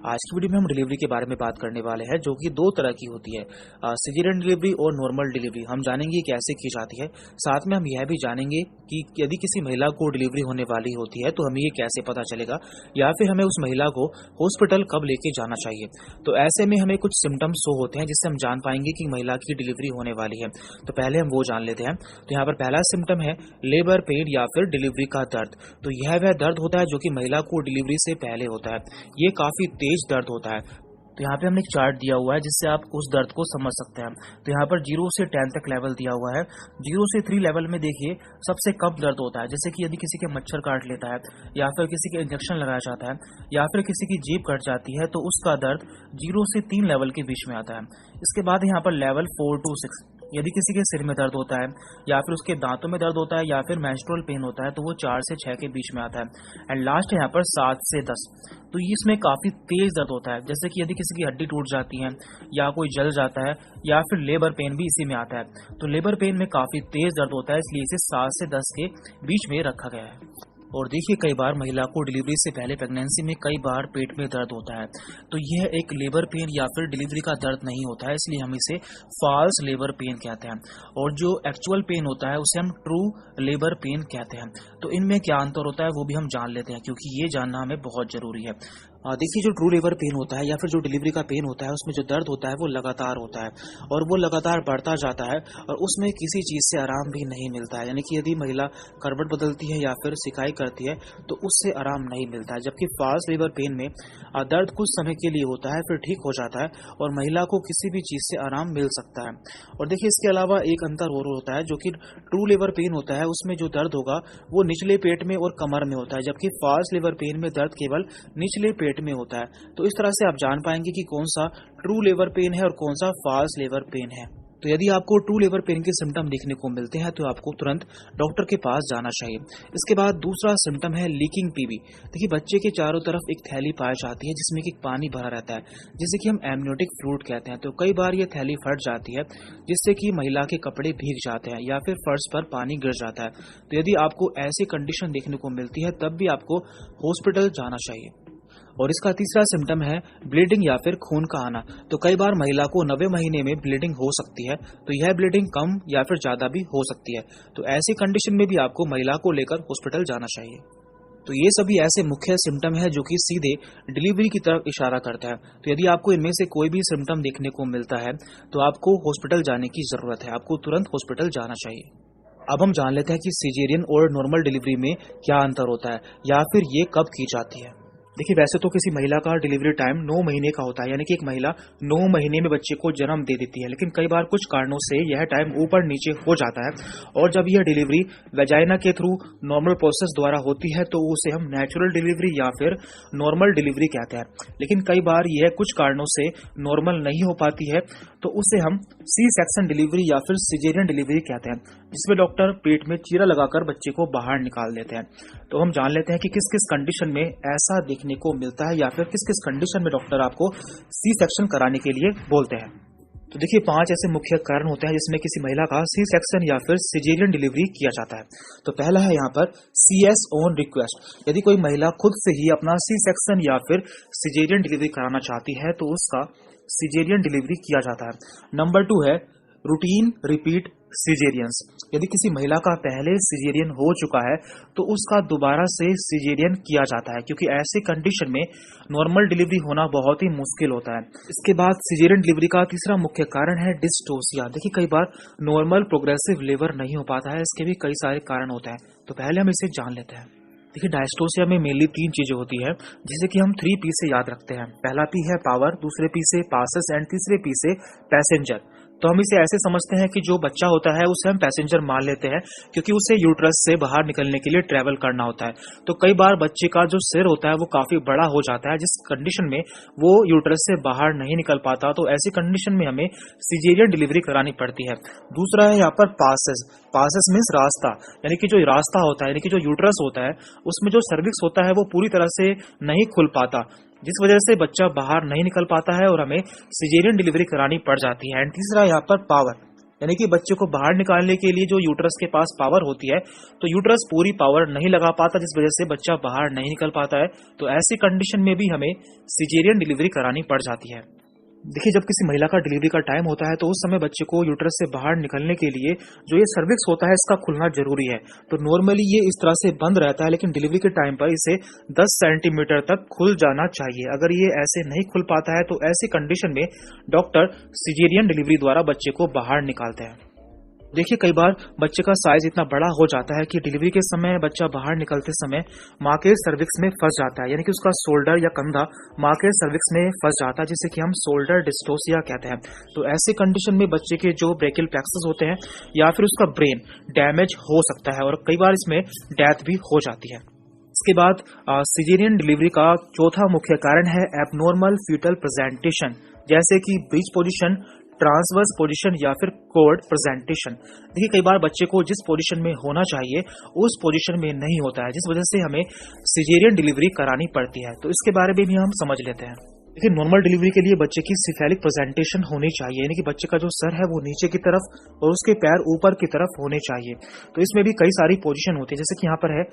आज की वीडियो में हम डिलीवरी के बारे में बात करने वाले हैं, जो कि दो तरह की होती है, सिजेरियन डिलीवरी और नॉर्मल डिलीवरी। हम जानेंगे कैसे की जाती है। साथ में हम यह भी जानेंगे कि यदि किसी महिला को डिलीवरी होने वाली होती है तो हमें ये कैसे पता चलेगा, या फिर हमें उस महिला को हॉस्पिटल कब लेके जाना चाहिए। तो ऐसे में हमें कुछ सिम्टम्स शो होते हैं जिससे हम जान पाएंगे कि महिला की डिलीवरी होने वाली है। तो पहले हम वो जान लेते हैं। तो यहाँ पर पहला सिम्टम है लेबर पेन या फिर डिलीवरी का दर्द। तो यह वह दर्द होता है जो कि महिला को डिलीवरी से पहले होता है। ये काफी तेज दर्द होता है। तो यहाँ पे हमने एक चार्ट दिया हुआ है जिससे आप उस दर्द को समझ सकते हैं। तो यहाँ पर 0 से 10 तक लेवल दिया हुआ है। 0 से 3 लेवल में देखिए सबसे कम दर्द होता है, जैसे कि यदि किसी के मच्छर काट लेता है, या फिर किसी के इंजेक्शन लगाया जाता है, या फिर किसी की जीभ कट जाती है, तो उसका दर्द 0 से 3 लेवल के बीच में आता है। इसके बाद यहाँ पर लेवल 4 to 6, यदि किसी के सिर में दर्द होता है, या फिर उसके दांतों में दर्द होता है, या फिर मेंस्ट्रुअल पेन होता है, तो वो 4 से 6 के बीच में आता है। एंड लास्ट है यहाँ पर 7 से 10। तो इसमें काफी तेज दर्द होता है, जैसे कि यदि किसी की हड्डी टूट जाती है, या कोई जल जाता है, या फिर लेबर पेन भी इसी में आता है। तो लेबर पेन में काफी तेज दर्द होता है, इसलिए इसे 7 से 10 के बीच में रखा गया है। और देखिए कई बार महिला को डिलीवरी से पहले प्रेगनेंसी में कई बार पेट में दर्द होता है। तो यह एक लेबर पेन या फिर डिलीवरी का दर्द नहीं होता है, इसलिए हम इसे फॉल्स लेबर पेन कहते हैं। और जो एक्चुअल पेन होता है उसे हम ट्रू लेबर पेन कहते हैं। तो इनमें क्या अंतर होता है वो भी हम जान लेते हैं, क्योंकि ये जानना हमें बहुत जरूरी है। देखिए जो ट्रू लेबर पेन होता है या फिर जो डिलीवरी का पेन होता है, उसमें जो दर्द होता है वो लगातार होता है, और वो लगातार बढ़ता जाता है, और उसमें किसी चीज से आराम भी नहीं मिलता है। यानी कि यदि महिला करवट बदलती है या फिर सिकाई करती है तो उससे आराम नहीं मिलता है। जबकि फॉल्स लेबर पेन में दर्द कुछ समय के लिए होता है, फिर ठीक हो जाता है, और महिला को किसी भी चीज से आराम मिल सकता है। और देखिए इसके अलावा एक अंतर और होता है, जो कि ट्रू लेबर पेन होता है उसमें जो दर्द होगा वो निचले पेट में और कमर में होता है, जबकि फॉल्स लेबर पेन में दर्द केवल निचले पेट में होता है। तो इस तरह से आप जान पाएंगे कि कौन सा ट्रू लेबर पेन है और कौन सा फॉल्स लेबर पेन है। तो यदि आपको ट्रू लेबर पेन के सिम्टम देखने को मिलते हैं तो आपको तुरंत डॉक्टर के पास जाना चाहिए। इसके बाद दूसरा सिम्टम है लीकिंग टीबी। देखिए बच्चे के चारों तरफ एक थैली पाई जाती है जिसमें कि पानी भरा रहता है, जिसे कि हम एमनियोटिक फ्लूइड कहते हैं। तो कई बार ये थैली फट जाती है, जिससे कि महिला के कपड़े भीग जाते हैं या फिर फर्श पर पानी गिर जाता है। तो यदि आपको ऐसी कंडीशन देखने को मिलती है तब भी आपको हॉस्पिटल जाना चाहिए। और इसका तीसरा सिम्टम है ब्लीडिंग या फिर खून का आना। तो कई बार महिला को 9वें महीने में ब्लीडिंग हो सकती है। तो यह ब्लीडिंग कम या फिर ज्यादा भी हो सकती है। तो ऐसी कंडीशन में भी आपको महिला को लेकर हॉस्पिटल जाना चाहिए। तो ये सभी ऐसे मुख्य सिम्टम है जो कि सीधे डिलीवरी की तरफ इशारा करता है। तो यदि आपको इनमें से कोई भी सिम्टम देखने को मिलता है तो आपको हॉस्पिटल जाने की जरूरत है, आपको तुरंत हॉस्पिटल जाना चाहिए। अब हम जान लेते हैं कि सिजेरियन और नॉर्मल डिलीवरी में क्या अंतर होता है, या फिर ये कब की जाती है। देखिए वैसे तो किसी महिला का डिलीवरी टाइम 9 महीने का होता है, यानी कि एक महिला 9 महीने में बच्चे को जन्म दे देती है। लेकिन कई बार कुछ कारणों से यह टाइम ऊपर नीचे हो जाता है, और जब यह डिलीवरी वेजाइना के थ्रू नॉर्मल प्रोसेस द्वारा होती है तो उसे हम नेचुरल डिलीवरी या फिर नॉर्मल डिलीवरी कहते हैं। लेकिन कई बार यह कुछ कारणों से नॉर्मल नहीं हो पाती है, तो उसे हम सी सेक्शन डिलीवरी या फिर सिजेरियन डिलीवरी कहते हैं, जिसमें डॉक्टर पेट में चीरा लगाकर बच्चे को बाहर निकाल देते हैं। तो हम जान लेते हैं कि किस किस कंडीशन में ऐसा देखने को मिलता है, या फिर किस किस कंडीशन में डॉक्टर आपको सी सेक्शन कराने के लिए बोलते हैं। तो देखिए 5 ऐसे मुख्य कारण होते हैं जिसमें किसी महिला का सी सेक्शन या फिर सिजेरियन डिलीवरी किया जाता है। तो पहला है यहाँ पर CS ऑन रिक्वेस्ट। यदि कोई महिला खुद से ही अपना सी सेक्शन या फिर सिजेरियन डिलीवरी कराना चाहती है तो उसका सिजेरियन डिलीवरी किया जाता है। नंबर 2 है रूटीन रिपीट सिजेरियंस। यदि किसी महिला का पहले सिजेरियन हो चुका है तो उसका दोबारा से सिजेरियन किया जाता है, क्योंकि ऐसी कंडीशन में नॉर्मल डिलीवरी होना बहुत ही मुश्किल होता है। इसके बाद सिजेरियन डिलीवरी का तीसरा मुख्य कारण है डिस्टोसिया। देखिए कई बार नॉर्मल प्रोग्रेसिव लेबर नहीं हो पाता है, इसके भी कई सारे कारण होते हैं। तो पहले हम इसे जान लेते हैं। देखिए डायस्टोसिया में मेनली 3 चीजें होती है, जिसे कि हम 3P से याद रखते हैं। पहला P है पावर, दूसरे P से पासेस, एंड तीसरे P से पैसेंजर। तो हम इसे ऐसे समझते हैं कि जो बच्चा होता है उसे हम पैसेंजर मान लेते हैं, क्योंकि उसे यूट्रस से बाहर निकलने के लिए ट्रेवल करना होता है। तो कई बार बच्चे का जो सिर होता है वो काफी बड़ा हो जाता है, जिस कंडीशन में वो यूट्रस से बाहर नहीं निकल पाता। तो ऐसी कंडीशन में हमें सिजेरियन डिलीवरी करानी पड़ती है। दूसरा है यहाँ पर पासेस। पासेस मीन्स रास्ता, यानी कि जो रास्ता होता है, यानी कि जो यूट्रस होता है उसमें जो सर्विक्स होता है वो पूरी तरह से नहीं खुल पाता, जिस वजह से बच्चा बाहर नहीं निकल पाता है और हमें सिजेरियन डिलीवरी करानी पड़ जाती है। एंड तीसरा यहाँ पर पावर। यानी कि बच्चे को बाहर निकालने के लिए जो यूट्रस के पास पावर होती है, तो यूट्रस पूरी पावर नहीं लगा पाता, जिस वजह से बच्चा बाहर नहीं निकल पाता है। तो ऐसी कंडीशन में भी हमें सिजेरियन डिलीवरी करानी पड़ जाती है। देखिए, जब किसी महिला का डिलीवरी का टाइम होता है तो उस समय बच्चे को यूट्रस से बाहर निकलने के लिए जो ये सर्विक्स होता है इसका खुलना जरूरी है। तो नॉर्मली ये इस तरह से बंद रहता है, लेकिन डिलीवरी के टाइम पर इसे 10 सेंटीमीटर तक खुल जाना चाहिए। अगर ये ऐसे नहीं खुल पाता है तो ऐसी कंडीशन में डॉक्टर सिजेरियन डिलीवरी द्वारा बच्चे को बाहर निकालते हैं। देखिए, कई बार बच्चे का साइज इतना बड़ा हो जाता है कि डिलीवरी के समय बच्चा बाहर निकलते समय माँ के सर्विक्स में फंस जाता है, यानी कि उसका शोल्डर या कंधा माँ के सर्विक्स में फंस जाता है, जिसे कि हम शोल्डर डिस्टोसिया कहते हैं। तो ऐसी कंडीशन में बच्चे के जो ब्रेकियल प्लेक्सस होते हैं या फिर उसका ब्रेन डैमेज हो सकता है और कई बार इसमें डेथ भी हो जाती है। इसके बाद सिजेरियन डिलीवरी का चौथा मुख्य कारण है एबनॉर्मल फीटल प्रेजेंटेशन, जैसे कि ब्रीच पोजीशन, ट्रांसवर्स पोजीशन या फिर कोर्ड प्रेजेंटेशन। देखिए, कई बार बच्चे को जिस पोजीशन में होना चाहिए उस पोजीशन में नहीं होता है, जिस वजह से हमें सिजेरियन डिलीवरी करानी पड़ती है। तो इसके बारे में भी हम समझ लेते हैं। देखिए, नॉर्मल डिलीवरी के लिए बच्चे की सिफेलिक प्रेजेंटेशन होनी चाहिए, यानी कि बच्चे का जो सर है वो नीचे की तरफ और उसके पैर ऊपर की तरफ होने चाहिए। तो इसमें भी कई सारी पोजीशन होती है, जैसे कि यहाँ पर है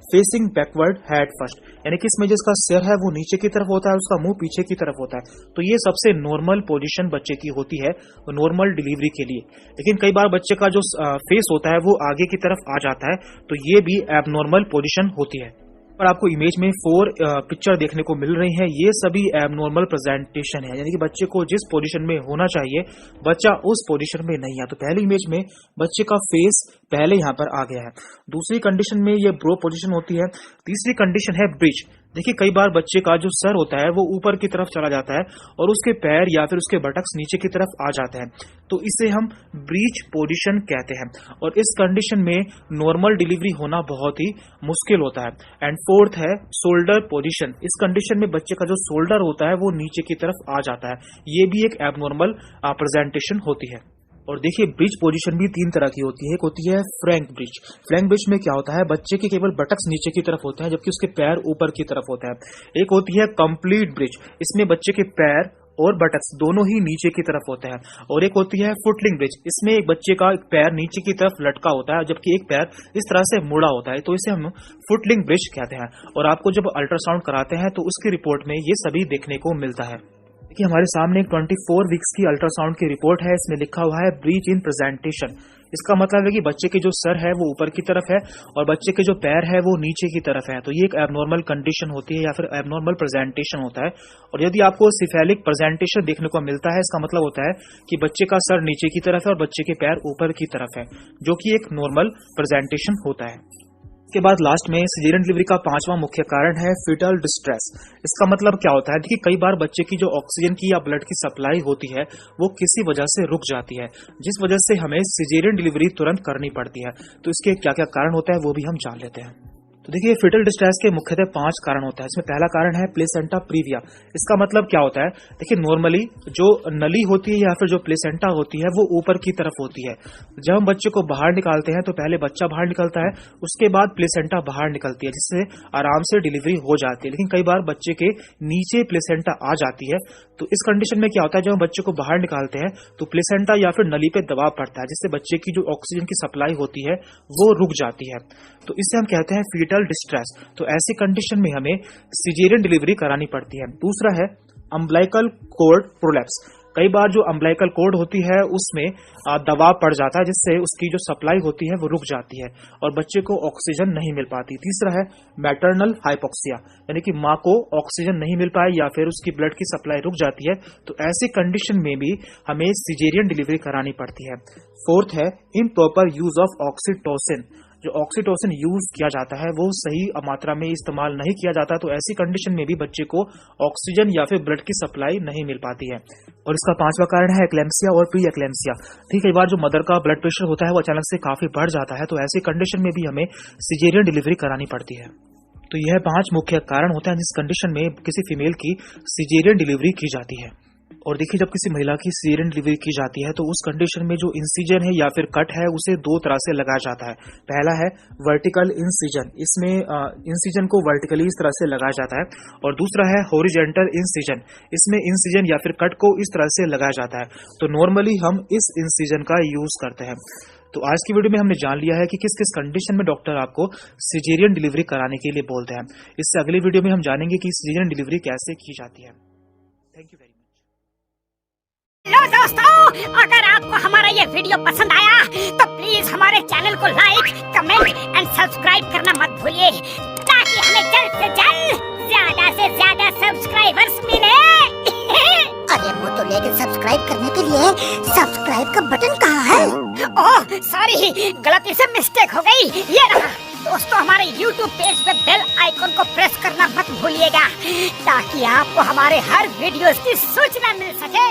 फेसिंग बैकवर्ड हेड फर्स्ट, यानी कि इसमें जिसका सिर है वो नीचे की तरफ होता है, उसका मुंह पीछे की तरफ होता है। तो ये सबसे नॉर्मल पोजीशन बच्चे की होती है नॉर्मल डिलीवरी के लिए। लेकिन कई बार बच्चे का जो फेस होता है वो आगे की तरफ आ जाता है, तो ये भी एबनॉर्मल पोजीशन होती है। और आपको इमेज में 4 पिक्चर देखने को मिल रही है, ये सभी एबनॉर्मल प्रेजेंटेशन है, यानी कि बच्चे को जिस पोजीशन में होना चाहिए बच्चा उस पोजीशन में नहीं है। तो पहली इमेज में बच्चे का फेस पहले यहाँ पर आ गया है, दूसरी कंडीशन में ये ब्रो पोजीशन होती है, तीसरी कंडीशन है ब्रिज। देखिए, कई बार बच्चे का जो सर होता है वो ऊपर की तरफ चला जाता है और उसके पैर या फिर उसके बटक्स नीचे की तरफ आ जाते हैं, तो इसे हम ब्रीच पोजीशन कहते हैं। और इस कंडीशन में नॉर्मल डिलीवरी होना बहुत ही मुश्किल होता है। एंड फोर्थ है शोल्डर पोजीशन। इस कंडीशन में बच्चे का जो शोल्डर होता है वो नीचे की तरफ आ जाता है, ये भी एक एबनॉर्मल प्रेजेंटेशन होती है। और देखिए, ब्रिज पोजीशन भी 3 तरह की होती है। एक होती है फ्रैंक ब्रिज। फ्रैंक ब्रिज में क्या होता है, बच्चे के केवल बटक्स नीचे की तरफ होते हैं जबकि उसके पैर ऊपर की तरफ होता है। एक होती है कंप्लीट ब्रिज, इसमें बच्चे के पैर और बटक्स दोनों ही नीचे की तरफ होते हैं। और एक होती है फुटलिंग ब्रिज, इसमें एक बच्चे का एक पैर नीचे की तरफ लटका होता है जबकि एक पैर इस तरह से मुड़ा होता है, तो इसे हम फुटलिंग ब्रिज कहते हैं। और आपको जब अल्ट्रासाउंड कराते हैं तो उसकी रिपोर्ट में ये सभी देखने को मिलता है। कि हमारे सामने 24 वीक्स की अल्ट्रासाउंड की रिपोर्ट है, इसमें लिखा हुआ है ब्रीच इन प्रेजेंटेशन। इसका मतलब है कि बच्चे के जो सर है वो ऊपर की तरफ है और बच्चे के जो पैर है वो नीचे की तरफ है। तो ये एक एबनॉर्मल कंडीशन होती है या फिर एबनॉर्मल प्रेजेंटेशन होता है। और यदि आपको सिफेलिक प्रेजेंटेशन देखने को मिलता है, इसका मतलब होता है कि बच्चे का सर नीचे की तरफ है और बच्चे के पैर ऊपर की तरफ है, जो कि एक नॉर्मल प्रेजेंटेशन होता है। के बाद लास्ट में सिजेरियन डिलीवरी का 5वां मुख्य कारण है फीटल डिस्ट्रेस। इसका मतलब क्या होता है, देखिए, कई बार बच्चे की जो ऑक्सीजन की या ब्लड की सप्लाई होती है वो किसी वजह से रुक जाती है, जिस वजह से हमें सिजेरियन डिलीवरी तुरंत करनी पड़ती है। तो इसके क्या क्या कारण होता है वो भी हम जान लेते हैं। तो देखिए, फीटल डिस्ट्रेस के मुख्यतः 5 कारण होता है। इसमें पहला कारण है प्लेसेंटा प्रीविया। इसका मतलब क्या होता है, देखिए, नॉर्मली जो नली होती है या फिर जो प्लेसेंटा होती है वो ऊपर की तरफ होती है। जब हम बच्चे को बाहर निकालते हैं तो पहले बच्चा बाहर निकलता है, उसके बाद प्लेसेंटा बाहर निकलती है, जिससे आराम से डिलीवरी हो जाती है। लेकिन कई बार बच्चे के नीचे प्लेसेंटा आ जाती है, तो इस कंडीशन में क्या होता है, जब हम बच्चे को बाहर निकालते हैं तो प्लेसेंटा या फिर नली पे दबाव पड़ता है, जिससे बच्चे की जो ऑक्सीजन की सप्लाई होती है वो रुक जाती है। तो इससे हम कहते हैं फीटल डिस्ट्रेस। तो ऐसी कंडीशन में हमें सिजेरियन डिलीवरी करानी पड़ती है। दूसरा है अम्बिलिकल कॉर्ड प्रोलैप्स। कई बार जो अम्बिलिकल कॉर्ड होती है उसमें दबाव पड़ जाता है, जिससे उसकी जो सप्लाई होती है वो रुक जाती है और बच्चे को ऑक्सीजन नहीं मिल पाती। तीसरा है मैटरनल हाइपोक्सिया, यानी कि माँ को ऑक्सीजन नहीं मिल पाए या फिर उसकी ब्लड की सप्लाई रुक जाती है, तो ऐसी कंडीशन में भी हमें सिजेरियन डिलीवरी करानी पड़ती है। फोर्थ है इम्प्रॉपर यूज ऑफ ऑक्सीटोसिन। जो ऑक्सीटोसिन यूज किया जाता है वो सही मात्रा में इस्तेमाल नहीं किया जाता, तो ऐसी कंडीशन में भी बच्चे को ऑक्सीजन या फिर ब्लड की सप्लाई नहीं मिल पाती है। और इसका 5वां कारण है एक्लेम्सिया और प्री एक्लेम्सिया। ठीक, कई बार जो मदर का ब्लड प्रेशर होता है वो अचानक से काफी बढ़ जाता है, तो ऐसी कंडीशन में भी हमें सिजेरियन डिलीवरी करानी पड़ती है। तो यह 5 मुख्य कारण होते हैं जिस कंडीशन में किसी फीमेल की सिजेरियन डिलीवरी की जाती है। और देखिए जब किसी महिला की सीजरियन डिलीवरी की जाती है तो उस कंडीशन में जो इंसिजन है या फिर कट है उसे दो तरह से लगाया जाता है। पहला है वर्टिकल इंसिजन, इसमें इंसिजन को वर्टिकली इस तरह से लगाया जाता है, और दूसरा है हॉरिजॉन्टल इंसिजन, इसमें इंसिजन या फिर कट को इस तरह से लगाया जाता है। तो नॉर्मली हम इस इंसिजन का यूज करते हैं। तो आज की वीडियो में हमने जान लिया है कि किस किस कंडीशन में डॉक्टर आपको सिजेरियन डिलीवरी कराने के लिए बोलते हैं। इससे अगली वीडियो में हम जानेंगे कि सिजेरियन डिलीवरी कैसे की जाती है। Thank you very much. Hello दोस्तों, अगर आपको हमारा ये वीडियो पसंद आया तो प्लीज हमारे चैनल को लाइक, कमेंट एंड सब्सक्राइब करना मत भूलिए, ताकि हमें जल्द से ज्यादा सब्सक्राइबर्स मिले। अरे वो तो, लेकिन सब्सक्राइब करने के लिए सब्सक्राइब का बटन कहाँ है? ओह सॉरी, गलती से मिस्टेक हो गई, ये रहा। दोस्तों हमारे YouTube पेज पे बेल आइकन को प्रेस करना मत भूलिएगा, ताकि आपको हमारे हर वीडियोस की सूचना मिल सके।